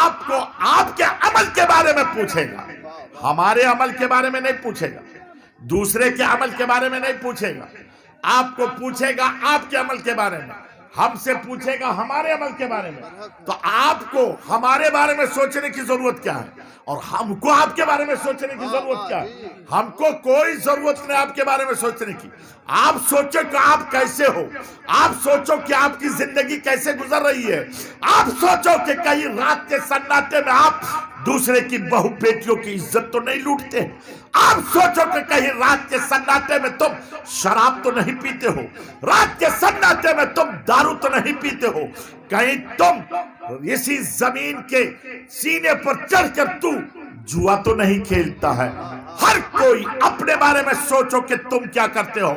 آپ کو آپ کے عمل کے بارے میں پوچھے گا، ہمارے عمل کے بارے میں نہیں پوچھے گا، دوسرے کے عمل کے بارے میں نہیں پوچھے گا، آپ کو پوچھے گا آپ کے عمل کے بارے میں، ہم سے پوچھے گا ہمارے عمل کے بارے میں۔ تو آپ کو ہمارے بارے میں سوچنے کی ضرورت کیا ہے، اور ہم کو آپ کے بارے میں سوچنے کی ضرورت کیا ہے؟ ہم کو کوئی ضرورت نہیں آپ کے بارے میں سوچنے کی۔ آپ سوچو کہ آپ کیسے ہو، آپ سوچو کہ آپ کی زندگی کیسے گزر رہی ہے، آپ سوچو کہ کہیں رات کے سناٹے میں آپ دوسرے کی بہو بیٹیوں کی عزت تو نہیں لوٹتے، آپ سوچو کہ کہیں رات کے سناٹے میں تم شراب تو نہیں پیتے ہو، رات کے سناٹے میں تم دارو تو نہیں پیتے ہو، کہیں تم اسی زمین کے سینے پر چڑھ کر تو جوا تو نہیں کھیلتا ہے۔ ہر کوئی اپنے بارے میں سوچو کہ تم کیا کرتے ہو،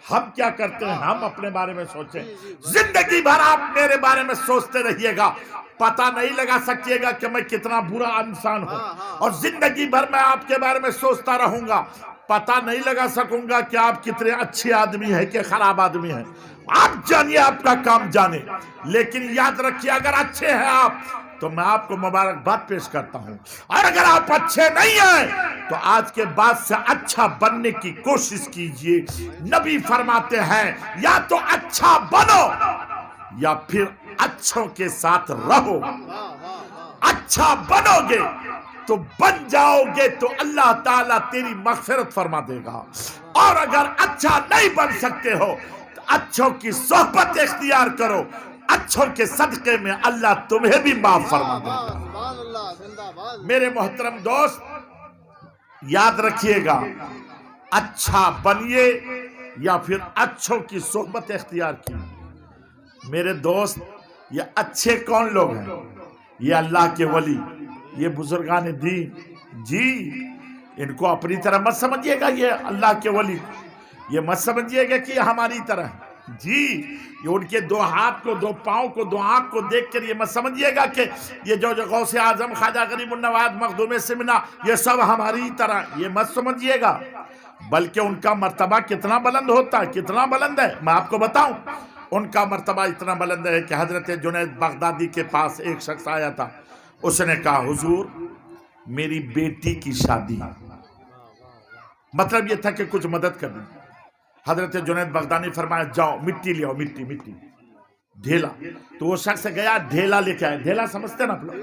ہم کیا کرتے ہیں، ہم اپنے بارے میں سوچیں۔ زندگی بھر آپ میرے بارے میں سوچتے رہیے گا، پتہ نہیں لگا سکیے گا کہ میں کتنا برا انسان ہوں، اور زندگی بھر میں آپ کے بارے میں سوچتا رہوں گا، پتہ نہیں لگا سکوں گا کہ آپ کتنے اچھے آدمی ہیں کہ خراب آدمی ہیں۔ آپ جانیے، آپ کا کام جانے، لیکن یاد رکھیے اگر اچھے ہیں آپ تو میں آپ کو مبارکباد پیش کرتا ہوں، اور اگر آپ اچھے نہیں ہیں تو آج کے بعد سے اچھا بننے کی کوشش کیجئے۔ نبی فرماتے ہیں یا تو اچھا بنو یا پھر اچھوں کے ساتھ رہو۔ اچھا بنو گے تو بن جاؤ گے تو اللہ تعالیٰ تیری مغفرت فرما دے گا، اور اگر اچھا نہیں بن سکتے ہو تو اچھوں کی صحبت اختیار کرو، اچھوں کے صدقے میں اللہ تمہیں بھی معاف فرما دے گا۔ میرے محترم دوست یاد رکھیے گا، اچھا بنیے یا پھر اچھوں کی صحبت اختیار کی۔ میرے دوست یہ اچھے کون لوگ ہیں؟ یہ اللہ کے ولی، یہ بزرگان دین۔ جی ان کو اپنی طرح مت سمجھیے گا، یہ اللہ کے ولی، یہ مت سمجھیے گا کہ یہ ہماری طرح ہے۔ جی یہ ان کے دو ہاتھ کو، دو پاؤں کو، دو آنکھ کو دیکھ کر یہ مت سمجھیے گا کہ یہ جو غوث اعظم، خواجہ غریب النواز، مخدوم سمنا، یہ سب ہماری طرح، یہ مت سمجھیے گا، بلکہ ان کا مرتبہ کتنا بلند ہوتا ہے، کتنا بلند ہے میں آپ کو بتاؤں۔ ان کا مرتبہ اتنا بلند ہے کہ حضرت جنید بغدادی کے پاس ایک شخص آیا تھا، اس نے کہا حضور میری بیٹی کی شادی، مطلب یہ تھا کہ کچھ مدد کر دیں۔ حضرت جنید بغدادی فرمایا جاؤ مٹی لے آؤ، مٹی مٹی ڈھیلا۔ تو وہ شخص گیا ڈھیلا لے کے آیا۔ ڈھیلا سمجھتے ہیں نا آپ لوگ؟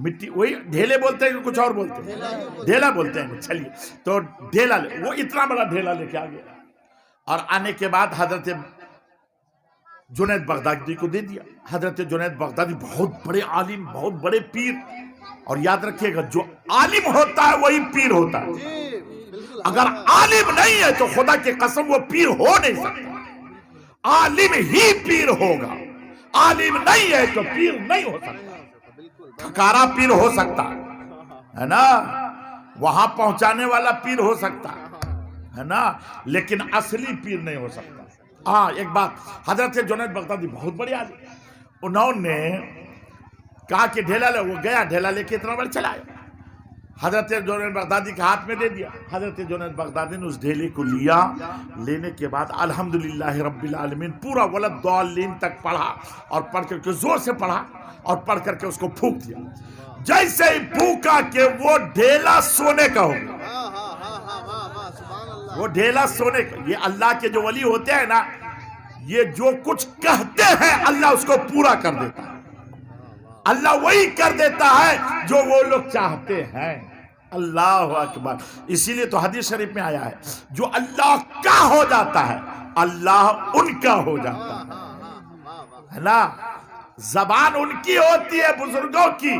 مٹی، وہی ڈھیلے بولتے ہیں کہ کچھ اور بولتے ہیں؟ ڈھیلا بولتے ہیں۔ چلیے تو ڈھیلا لے، وہ اتنا بڑا ڈھیلا لے کے آ گیا، اور آنے کے بعد حضرت جنید بغدادی کو دے دیا۔ حضرت جنید بغدادی بہت بڑے عالم، بہت بڑے پیر، اور یاد رکھیے گا جو عالم ہوتا ہے وہی پیر ہوتا ہے۔ اگر عالم نہیں ہے تو خدا کی قسم وہ پیر ہو نہیں سکتا، عالم ہی پیر ہوگا، عالم نہیں ہے تو پیر نہیں ہو سکتا۔ ٹھکارا پیر ہو سکتا ہے نا، وہاں پہنچانے والا پیر ہو سکتا ہے نا، لیکن اصلی پیر نہیں ہو سکتا۔ ہاں ایک بات، حضرت جنید بغدادی بہت بڑے عالم، انہوں نے کہا کہ ڈھیلا لے، وہ گیا ڈھیلا لے کے اتنا بڑا چلا آیا، حضرت جنید بغدادی کے ہاتھ میں دے دیا۔ حضرت جنید بغدادی نے اس ڈھیلے کو لیا، لینے کے بعد الحمدللہ رب العالمین پورا ولد ضالین تک پڑھا، اور پڑھ کر کے زور سے پڑھا، اور پڑھ کر کے اس کو پھونک دیا۔ جیسے ہی پھونکا کہ وہ ڈھیلا سونے کا ہو گیا، وہ ڈھیلا سونے کا۔ یہ اللہ کے جو ولی ہوتے ہیں نا، یہ جو کچھ کہتے ہیں اللہ اس کو پورا کر دیتا ہے، اللہ وہی کر دیتا ہے جو وہ لوگ چاہتے ہیں۔ اللہ اکبر۔ اسی لیے تو حدیث شریف میں آیا ہے جو اللہ کا ہو جاتا ہے اللہ ان کا ہو جاتا ہے نا۔ زبان ان کی ہوتی ہے بزرگوں کی،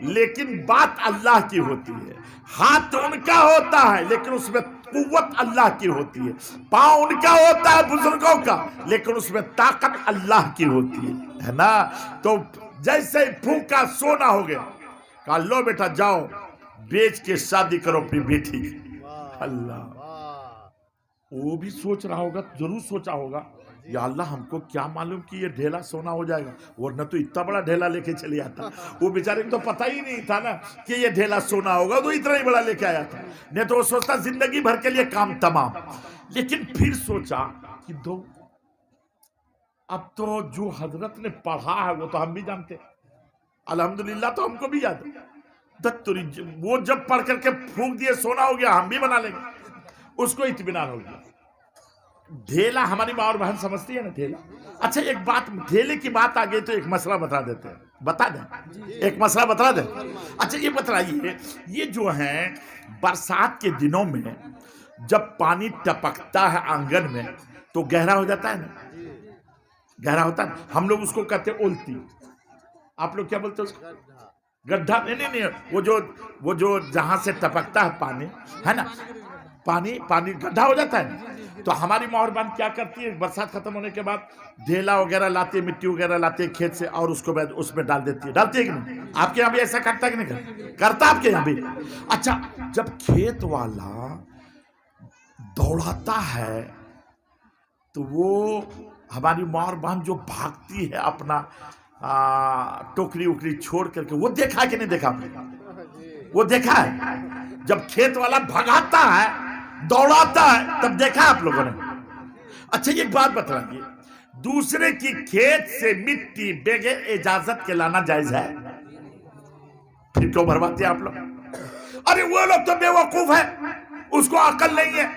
لیکن بات اللہ کی ہوتی ہے۔ ہاتھ ان کا ہوتا ہے لیکن اس میں قوت اللہ کی ہوتی ہے۔ پاؤں ان کا ہوتا ہے بزرگوں کا، لیکن اس میں طاقت اللہ کی ہوتی ہے نا۔ تو جیسے ہی پھونکا سونا ہو گیا، کہا لو بیٹا جاؤ بیچ کے شادی کرو اپنی بیٹی کی۔ اللہ، وہ بھی سوچ رہا ہوگا، ضرور سوچا ہوگا یا اللہ ہم کو کیا معلوم کہ یہ ڈھیلا سونا ہو جائے گا، ورنہ تو اتنا بڑا ڈھیلا لے کے چلے آتا۔ وہ بیچارے کو تو پتہ ہی نہیں تھا نا کہ یہ ڈھیلا سونا ہوگا، تو اتنا ہی بڑا لے کے آیا تھا، نہیں تو وہ سوچتا زندگی بھر کے لیے کام تمام۔ لیکن پھر سوچا کہ دو، اب تو جو حضرت نے پڑھا ہے وہ تو ہم بھی جانتے ہیں، الحمدللہ تو ہم کو بھی یاد ہے. وہ جب پڑھ کر کے پھونک دیے سونا ہو گیا, ہم بھی بنا لیں گے, اس کو اطمینان ہو گیا. ڈھیلا ہماری ماں اور بہن سمجھتی ہے نا ڈھیلا. اچھا ایک بات, ڈھیلے کی بات آ گئی تو ایک مسئلہ بتا دیتے ہیں, بتا دیں ایک مسئلہ بتا دیں. اچھا یہ بتلائیے, یہ جو ہیں برسات کے دنوں میں جب پانی ٹپکتا ہے آنگن میں تو گہرا ہو جاتا ہے نا, گہرا ہوتا ہے. ہم لوگ اس کو کہتے ہیں اولتی, آپ لوگ کیا بولتے ہیں اس کو؟ گڈھا. نہیں, وہ جو جہاں سے ٹپکتا ہے پانی ہے نا, پانی گڈھا ہو جاتا ہے. تو ہماری ماں اور بہن کیا کرتی ہے, برسات ختم ہونے کے بعد ڈھیلا وغیرہ لاتی ہے, مٹی وغیرہ لاتی ہے کھیت سے, اور اس کو اس میں ڈال دیتی ہے کہ نہیں؟ آپ کے یہاں بھی ایسا کرتا ہے کہ نہیں کرتا آپ کے یہاں بھی؟ اچھا جب کھیت والا دوڑاتا ہے تو وہ ہماری ماں اور بہن جو بھاگتی ہے اپنا ٹوکری وکری چھوڑ کر کے, وہ دیکھا کہ نہیں دیکھا؟ وہ دیکھا ہے جب کھیت والا بھگاتا ہے دوڑاتا ہے تب دیکھا آپ لوگوں نے. اچھا ایک بات بتائیے, دوسرے کی کھیت سے مٹی بغیر اجازت کے لانا جائز ہے؟ پھر کیوں بھرواتے ہیں آپ لوگ؟ ارے وہ لوگ تو بے وقوف ہے, اس کو عقل نہیں ہے.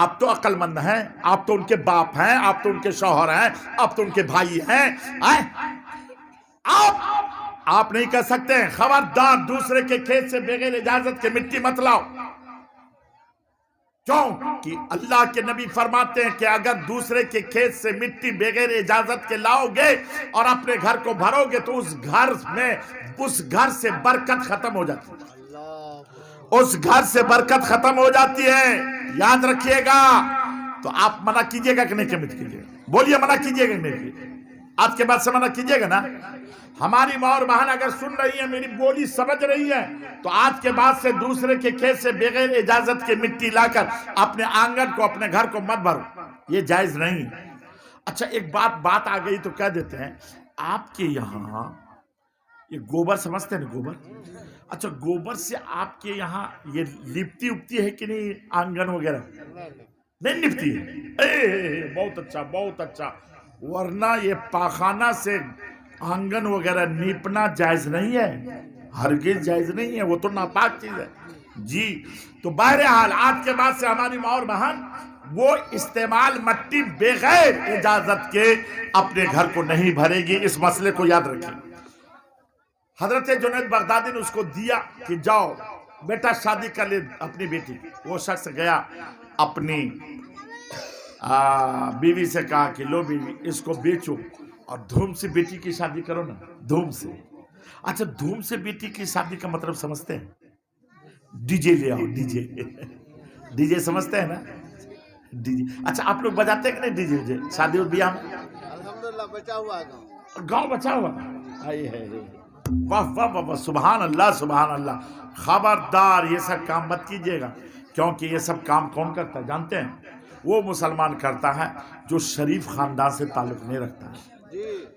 آپ تو عقل مند ہیں, آپ تو ان کے باپ ہیں, آپ تو ان کے شوہر ہیں, آپ تو ان کے بھائی ہیں. آپ نہیں کہہ سکتے خبردار دوسرے کے کھیت سے بغیر اجازت کے مٹی مت لاؤ. کیوں کہ اللہ کے نبی فرماتے ہیں کہ اگر دوسرے کے کھیت سے مٹی بغیر اجازت کے لاؤ گے اور اپنے گھر کو بھرو گے تو اس گھر سے برکت ختم ہو جاتی ہے, اس گھر سے برکت ختم ہو جاتی ہے. یاد رکھیے گا. تو آپ منع کیجئے گا کہ نہیں کیجئے گا؟ بولیے منع کیجئے گا کہ نہیں؟ آج کے بعد سے منع کیجئے گا نا. ہماری ماں اور بہن اگر سن رہی ہیں, میری بولی سمجھ رہی ہے, تو آج کے بعد سے دوسرے کے کھیت سے بغیر اجازت کے مٹی لا کر اپنے آنگن کو, اپنے گھر کو مت بھرو, یہ جائز نہیں. اچھا ایک بات آ گئی تو کہہ دیتے ہیں, آپ کے یہاں یہ گوبر سمجھتے ہیں نا, گوبر. اچھا گوبر سے آپ کے یہاں یہ لپتی اپتی ہے کہ نہیں آنگن وغیرہ؟ نہیں لپتی ہے. بہت اچھا, بہت اچھا. ورنہ یہ پاخانہ سے آنگن وغیرہ نیپنا جائز نہیں ہے, ہرگز جائز نہیں ہے, وہ تو ناپاک چیز ہے جی. تو بہرحال آج کے بعد سے ہماری ماں اور بہن وہ استعمال مٹی بغیر اجازت کے اپنے گھر کو نہیں بھرے گی. اس مسئلے کو یاد رکھیں. حضرت جنید بغدادی نے اس کو دیا کہ جاؤ بیٹا شادی کر لے اپنی بیٹی. وہ شخص گیا, اپنی بیوی سے کہا کہ لو بیوی اس کو بیچو اور دھوم سے بیٹی کی شادی کرو نا, دھوم سے. اچھا دھوم سے بیٹی کی شادی کا مطلب سمجھتے ہیں؟ ڈی جے لے آؤ, ڈی جے سمجھتے ہیں نا, ڈی جے. اچھا آپ لوگ بجاتے ہیں کہ نہیں ڈی جے شادی اور بیاہ میں؟ الحمدللہ بچا ہوا ہے گاؤں, بچا ہوا. واہ واہ واہ, سبحان اللہ سبحان اللہ. خبردار یہ سب کام مت کیجیے گا, کیونکہ یہ سب کام کون کرتا ہے جانتے ہیں؟ وہ مسلمان کرتا ہے جو شریف خاندان سے تعلق نہیں رکھتا ہے,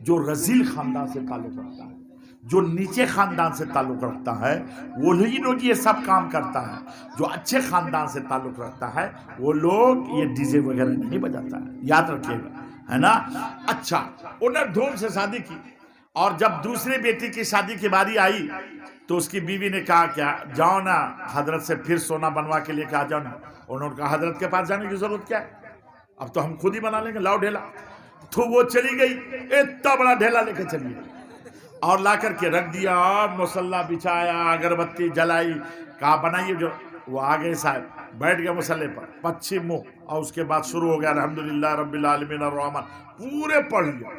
جو رذیل خاندان سے تعلق رکھتا ہے, جو نیچے خاندان سے تعلق رکھتا ہے, وہی لوگ یہ سب کام کرتا ہے. جو اچھے خاندان سے تعلق رکھتا ہے وہ لوگ یہ ڈی جے وغیرہ نہیں بجاتا ہے. یاد رکھیے گا, ہے نا. اچھا انہیں دھوم سے شادی کی, اور جب دوسری بیٹی کی شادی کی باری آئی تو اس کی بیوی نے کہا کیا جاؤ نا حضرت سے پھر سونا بنوا کے لے کے آ جاؤ نا. انہوں نے کہا حضرت کے پاس جانے کی ضرورت کیا ہے, اب تو ہم خود ہی بنا لیں گے, لاؤ ڈھیلا. تو وہ چلی گئی, اتنا بڑا ڈھیلا لے کے چلی گئی اور لا کر کے رکھ دیا, مصلی بچھایا, اگربتی جلائی, کہا بنائیے. جو وہ آگے صاحب بیٹھ گیا مصلی پر, پچھم منہ, اور اس کے بعد شروع ہو گیا الحمدللہ رب العالمین الرحمن, پورے پڑھ لیا,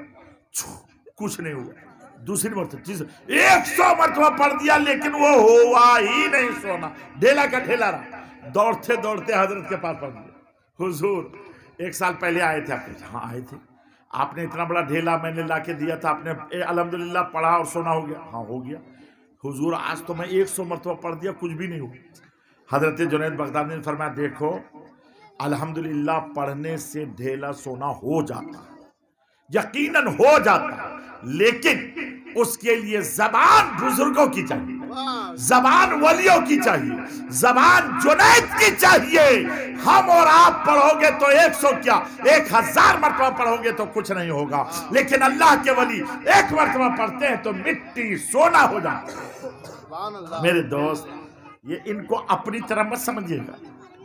کچھ نہیں ہوا. دوسری مرتبہ 100 مرتبہ پڑھ دیا, لیکن وہ ہوا ہی نہیں سونا, ڈھیلا کا ڈھیلا رہا. دوڑتے دوڑتے حضرت کے پاس پڑھ دیا. حضور 1 سال پہلے آئے تھے آپ کے؟ ہاں آئے تھے. آپ نے اتنا بڑا ڈھیلا میں نے لا کے دیا تھا, آپ نے الحمدللہ پڑھا اور سونا ہو گیا؟ ہاں ہو گیا. حضور آج تو میں 100 مرتبہ پڑھ دیا, کچھ بھی نہیں ہوا. حضرت جنید بغدادی نے فرمایا دیکھو الحمدللہ پڑھنے سے ڈھیلا سونا ہو جاتا, یقیناً ہو جاتا, لیکن اس کے لیے زبان بزرگوں کی چاہیے. زبان ولیوں کی چاہیے، زبان جنید کی چاہیے۔ ہم اور آپ پڑھو گے تو 100 کیا 1000 مرتبہ پڑھو گے تو کچھ نہیں ہوگا، لیکن اللہ کے ولی 1 مرتبہ پڑھتے ہیں تو مٹی سونا ہو جاتا ہے۔ میرے دوست، یہ ان کو اپنی طرح مت سمجھیے گا۔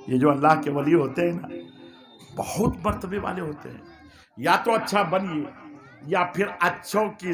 یہ جو اللہ کے ولی ہوتے ہیں نا، بہت مرتبے والے ہوتے ہیں۔ یا تو اچھا بنیے یا پھر اچھوں کی